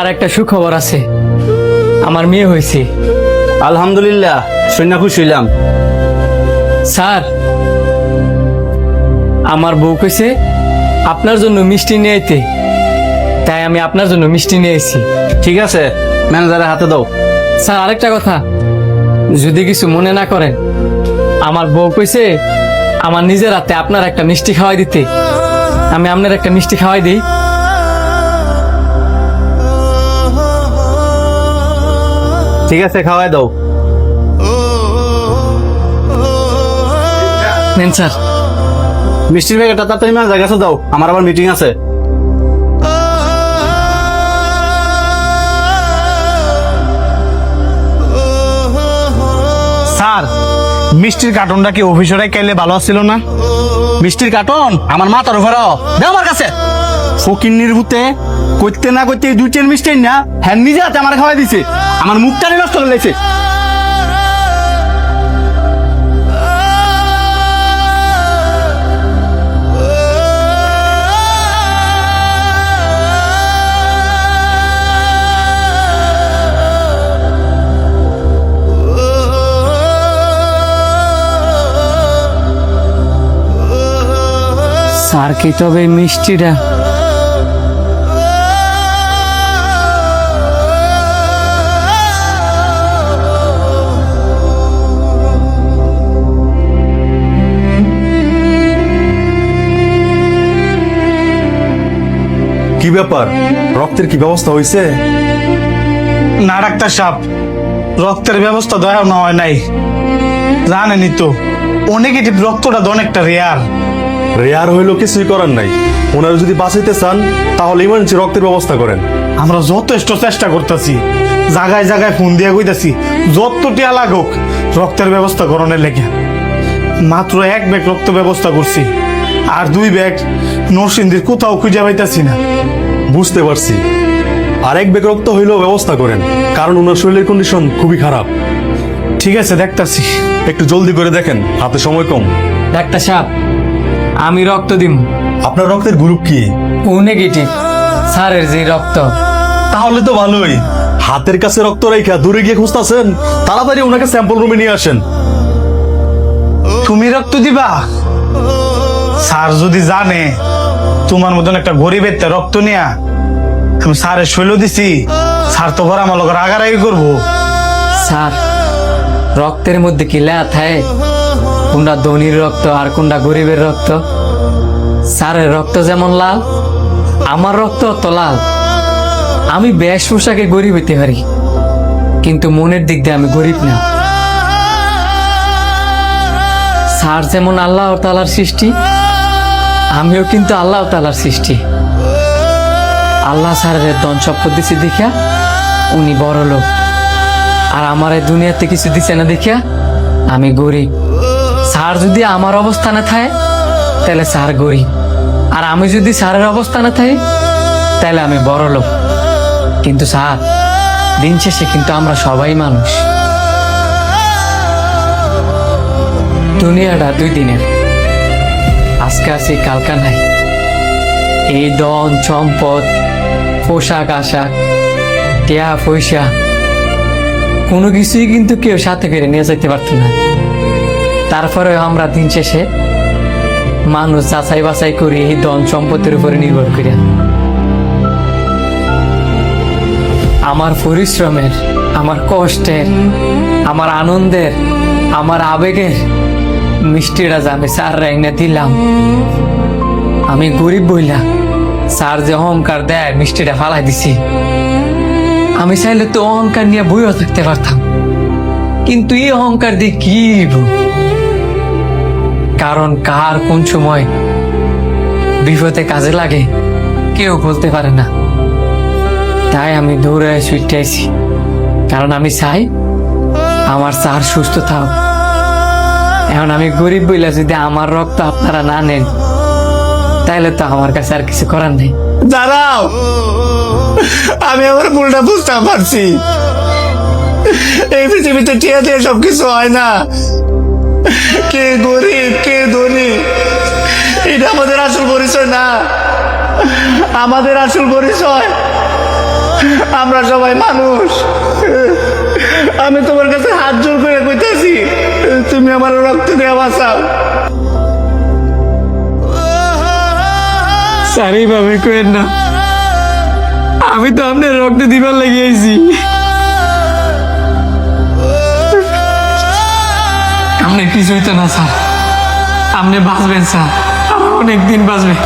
Sir একটা সুখবর আছে, আমার মেয়ে হয়েছে। আলহামদুলিল্লাহ, শুনে খুশি হইলাম। স্যার, আমার বউ কইছে আপনার জন্য মিষ্টি নিয়ে আইতে, তাই আমি আপনার জন্য মিষ্টি নিয়ে এসেছি। ঠিক আছে, ম্যানেজারের হাতে দাও। স্যার, আরেকটা কথা, যদি কিছু মনে না করেন, আমার বউ কইছে আমার নিজের হাতে আপনার একটা মিষ্টি খাওয়াই দিতে, আমি আপনার একটা মিষ্টি খাওয়াই দিই। ঠিক আছে, খাওয়াই দাও। নেন স্যার। মিষ্টির প্যাকেটটা তাড়াতাড়ি ম্যানেজারের কাছে দাও, আমার আবার মিটিং আছে। স্যার, মিষ্টির কার্টনটা কি অফিসরে কাইলে ভালো ছিল না? মিষ্টির কার্টন আমার মাথার উপরে দাও আমার কাছে। ফকির নির্ভূতে করতে না করতে দুই চেন মিষ্টি না হ্যাঁ নিজে হাতে আমার খাওয়াই দিছে, আমার মুখটা নষ্ট করে লেছে। স্যার, কি তবে মিষ্টিটা কি ব্যাপার, রক্তের কি ব্যবস্থা হয়েছে? না ডাক্তার সাহেব, রক্তের ব্যবস্থা দয়া না হয় নাই। জানেনই তো, ও নেগেটিভ রক্তটা তো অনেকটা রেয়ার। রেয়ার হইলো কিছুই করার নাই। ওনারা যদি বাঁচাইতে চান তাহলে ইমার্জেন্সি রক্তের ব্যবস্থা করেন। আমরা যথেষ্ট চেষ্টা করতেছি, জায়গায় জায়গায় ফোন দিয়ে কইতাছি যত টিয়া লাগুক রক্তের ব্যবস্থা করণের লেগে। মাত্র 1 ব্যাগ রক্ত ব্যবস্থা করছি, আর 2 ব্যাগ নরসিংদীর কোথাও খুঁজে পাইতাছি না। বুঝতে পারছি, আরেক ব্যাগ রক্ত হইলেও ব্যবস্থা করেন, কারণ ওনার শরীরের কন্ডিশন খুবই খারাপ। ঠিক আছে, দেখতাছি। একটু জলদি করে দেখেন, হাতে সময় কম। ডাক্তার সাহেব, আমি রক্ত দিম। আপনার রক্তের গ্রুপ কি? ও নেগেটিভ। স্যারের যে রক্ত। তাহলে তো ভালোই। হাতের কাছে রক্ত রেখা দূরে গিয়ে খুঁজতেছেন, তাড়াতাড়ি ওনাকে স্যাম্পল রুমে নিয়ে আসেন। তুমি রক্ত দিবা? স্যার যদি জানে তোমার মতন একটা গরিবের তে রক্ত নিয়া আমি স্যারের শৈল দিছি, স্যার তো ঘর আমার লোক রাগারাগি করবো। স্যার, রক্তের মধ্যে কি লেয়া থাকে কোনটা ধনীর রক্ত আর কোনটা গরিবের রক্ত? স্যারের রক্ত যেমন লাল, আমার রক্ত তো লাল। আমি বেশ পোশাকে গরিব হইতে পারি, কিন্তু মনের দিক দিয়ে আমি গরিব না। স্যার যেমন আল্লাহ তাআলার সৃষ্টি, আমিও কিন্তু আল্লাহ তাআলার সৃষ্টি। আল্লাহ স্যারের ধন সম্পদ দিছে দেখিয়া উনি বড় লোক, আর আমার এই দুনিয়াতে কিছু দিছে না দেখিয়া আমি গরিব। স্যার যদি আমার অবস্থানে থাকে তাহলে স্যার গরিব, আর আমি যদি স্যারের অবস্থানে থাকি তাহলে আমি বড় লোক। কিন্তু স্যার, দিন শেষে কিন্তু আমরা সবাই মানুষ। দুনিয়াটা 2 দিনের, আজকে আছি কালকা নাই। এই ধন সম্পদ, পোশাক আশাক, টিয়া পয়সা কোনো কিছুই কিন্তু কেউ সাথে করে নিয়ে যেতে পারত না। তারপরে আমরা দিন শেষে মানুষ যাচাই বাছাই করি এই ধন সম্পদের উপরে নির্ভর করে। আমার পরিশ্রমের, আমার কষ্টের, আমার আনন্দের, আমার আবেগের মিষ্টিটা যে আমি স্যার রাইনা দিলাম। আমি গরিব বইলা স্যার যে অহংকার দেয় মিষ্টিটা ফালাই দিছি। আমি চাইলে তো অহংকার নিয়ে বইও থাকতে পারতাম, কিন্তু এই অহংকার দিয়ে কি হইব? কারণ কার কোন সময় বিপদে কাজে লাগে কেউ বলতে পারে না। তাই আমি দৌড়ে ছুটাইছি, কারণ আমি চাই আমার স্যার সুস্থ থাক। এখন আমি গরিব বইলা যদি আমার রক্ত আপনারা না নেন তাহলে তো আমার কাছে আর কিছু করার নেই। দাঁড়াও, আমি আমার ভুলটা বুঝতে পারছি। এই পৃথিবীতে টিয়া দিয়ে সবকিছু হয় না। কে গরিব কে ধনী এটা আমাদের আসল পরিচয় না। আমাদের আসল পরিচয় আমরা সবাই মানুষ। আমি তোমার কাছে হাত জোর করে কইতাছি, তুমি আমার রক্ত দিয়ে বাঁচাও। স্যার এইভাবে কইেন না, আমি তো আপনার রক্ত দিবার লাগিয়েছি। আপনি কিছু হইতো না স্যার, আপনি বাঁচবেন স্যার, অনেক দিন বাঁচবেন।